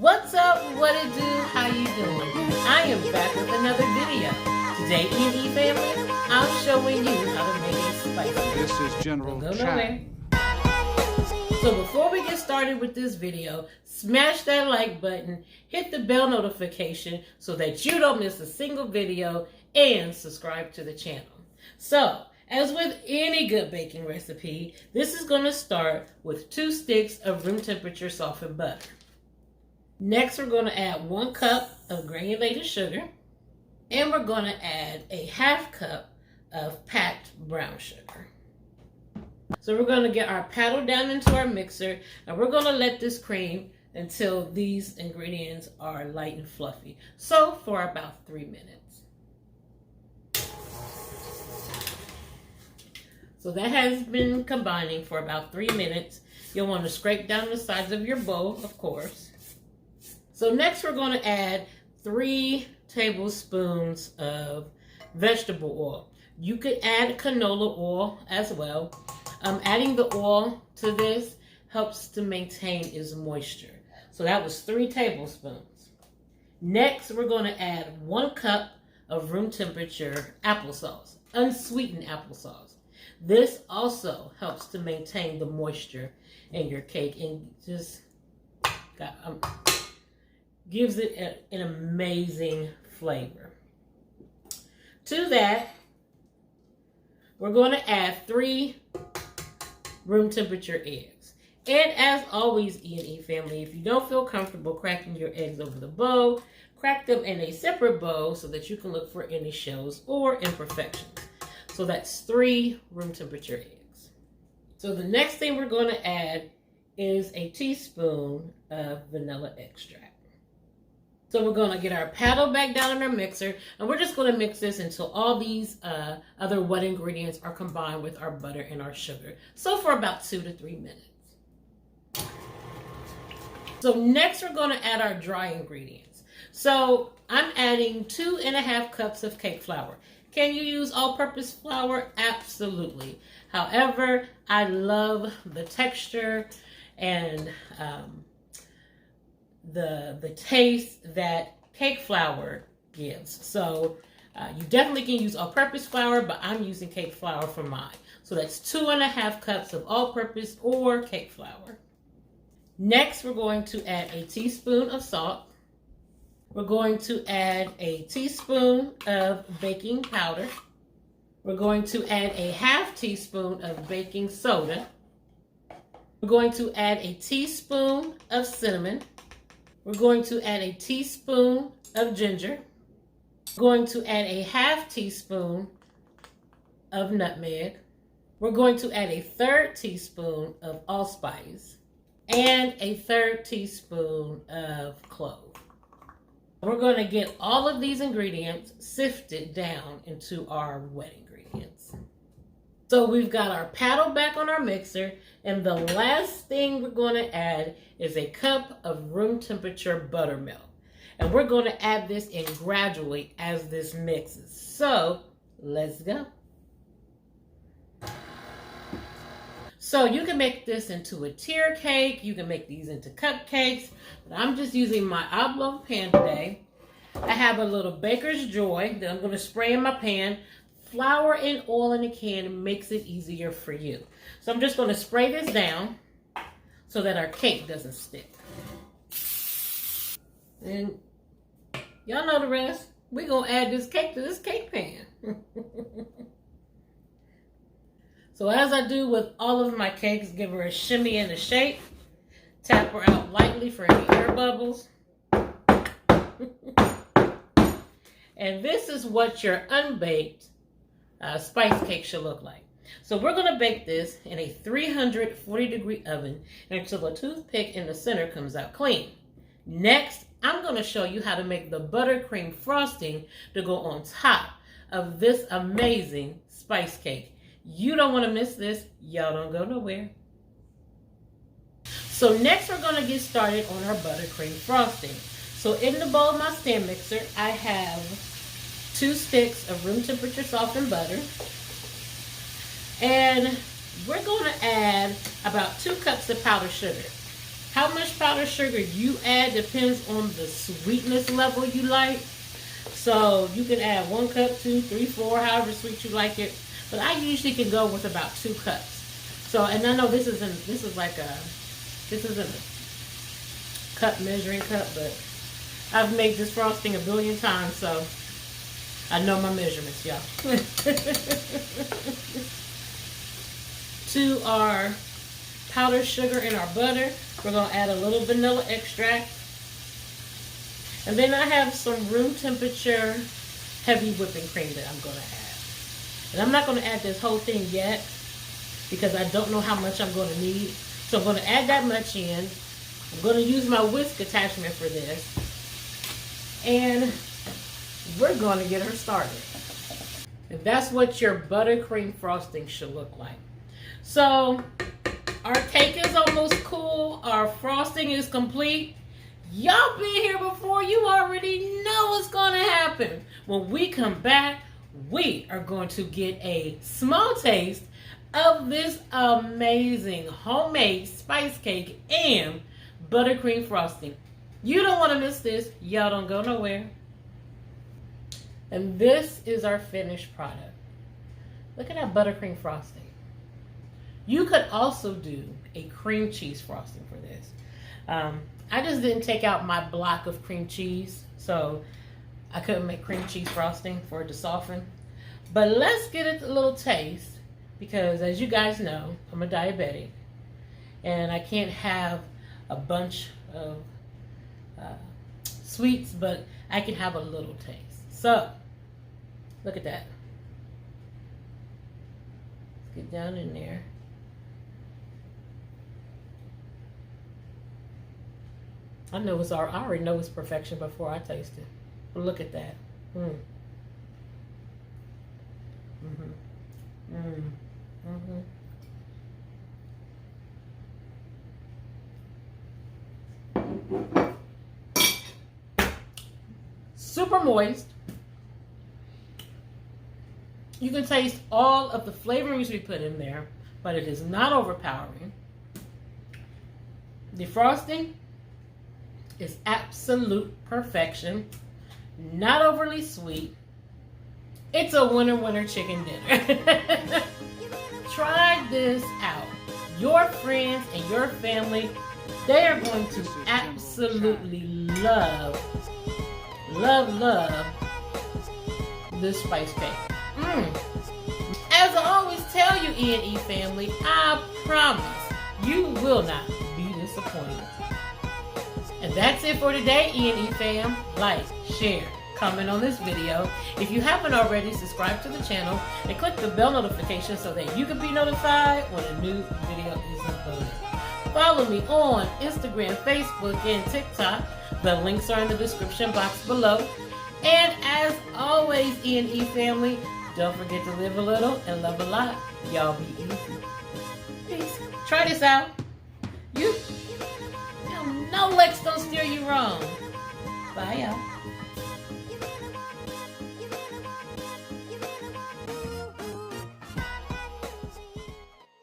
What's up? What it do? How you doing? I am back with another video. Today, EandE family, I'm showing you how to make a spicy. This is General Chan. So before we get started with this video, smash that like button, hit the bell notification so that you don't miss a single video, and subscribe to the channel. So, as with any good baking recipe, this is going to start with 2 sticks of room temperature softened butter. Next, we're going to add 1 cup of granulated sugar, and we're going to add a ½ cup of packed brown sugar. So we're going to get our paddle down into our mixer, and we're going to let this cream until these ingredients are light and fluffy. So for about 3 minutes. So that has been combining for about 3 minutes. You'll want to scrape down the sides of your bowl, of course. So next we're going to add 3 tablespoons of vegetable oil. You could add canola oil as well. Adding the oil to this helps to maintain its moisture. So that was 3 tablespoons. Next, we're going to add 1 cup of room temperature applesauce, unsweetened applesauce. This also helps to maintain the moisture in your cake and just gives it an amazing flavor. To that, we're going to add 3 room temperature eggs. And as always, EandE family, if you don't feel comfortable cracking your eggs over the bowl, crack them in a separate bowl so that you can look for any shells or imperfections. So that's 3 room temperature eggs. So the next thing we're going to add is a teaspoon of vanilla extract. So we're going to get our paddle back down in our mixer, and we're just going to mix this until all these other wet ingredients are combined with our butter and our sugar. So for about 2 to 3 minutes. So next we're going to add our dry ingredients. So I'm adding 2½ cups of cake flour. Can you use all-purpose flour? Absolutely. However, I love the texture and the taste that cake flour gives. So you definitely can use all-purpose flour, but I'm using cake flour for mine. So that's 2½ cups of all-purpose or cake flour. Next, we're going to add a teaspoon of salt. We're going to add a teaspoon of baking powder. We're going to add a ½ teaspoon of baking soda. We're going to add a teaspoon of cinnamon. We're going to add a teaspoon of ginger. We're going to add a ½ teaspoon of nutmeg. We're going to add a 1/3 teaspoon of allspice and a 1/3 teaspoon of clove. We're going to get all of these ingredients sifted down into our wet ingredients. So we've got our paddle back on our mixer, and the last thing we're going to add is a cup of room temperature buttermilk. And we're going to add this in gradually as this mixes. So let's go. So you can make this into a tier cake. You can make these into cupcakes. But I'm just using my oblong pan today. I have a little baker's joy that I'm going to spray in my pan. Flour and oil in a can makes it easier for you. So I'm just going to spray this down so that our cake doesn't stick. And y'all know the rest. We're going to add this cake to this cake pan. So as I do with all of my cakes, give her a shimmy and a shake. Tap her out lightly for any air bubbles. And this is what your unbaked spice cake should look like. So we're going to bake this in a 340-degree oven until the toothpick in the center comes out clean. Next, I'm going to show you how to make the buttercream frosting to go on top of this amazing spice cake. You don't want to miss this. Y'all don't go nowhere. So next we're going to get started on our buttercream frosting. So in the bowl of my stand mixer, I have 2 sticks of room temperature softened butter. And we're going to add about 2 cups of powdered sugar. How much powdered sugar you add depends on the sweetness level you like. So you can add 1 cup, 2, 3, 4, however sweet you like it. But I usually can go with about 2 cups. So, and I know this isn't a cup measuring cup, but I've made this frosting a billion times, so I know my measurements, y'all. To our powdered sugar and our butter, we're going to add a little vanilla extract. And then I have some room temperature heavy whipping cream that I'm going to add. And I'm not going to add this whole thing yet because I don't know how much I'm going to need. So I'm going to add that much in. I'm going to use my whisk attachment for this. And we're going to get her started. And that's what your buttercream frosting should look like. So our cake is almost cool. Our frosting is complete. Y'all been here before. You already know what's going to happen. When we come back, we are going to get a small taste of this amazing homemade spice cake and buttercream frosting. You don't want to miss this. Y'all don't go nowhere. And this is our finished product. Look at that buttercream frosting. You could also do a cream cheese frosting for this. I just didn't take out my block of cream cheese, so I couldn't make cream cheese frosting for it to soften. But let's get it a little taste, because as you guys know, I'm a diabetic, and I can't have a bunch of sweets, but I can have a little taste. So, look at that. Let's get down in there. I already know it's perfection before I taste it. But look at that. Super moist. You can taste all of the flavorings we put in there, but it is not overpowering. The frosting is absolute perfection. Not overly sweet. It's a winner chicken dinner. Try this out. Your friends and your family, they are going to absolutely love this spice cake. As I always tell you, EandE family, I promise you will not be disappointed. And that's it for today, EandE fam. Like, share, comment on this video. If you haven't already, subscribe to the channel and click the bell notification so that you can be notified when a new video is uploaded. Follow me on Instagram, Facebook, and TikTok. The links are in the description box below. And as always, EandE family, don't forget to live a little and love a lot. Y'all be easy. Peace. Try this out. No Lex don't steer you wrong. Bye, y'all.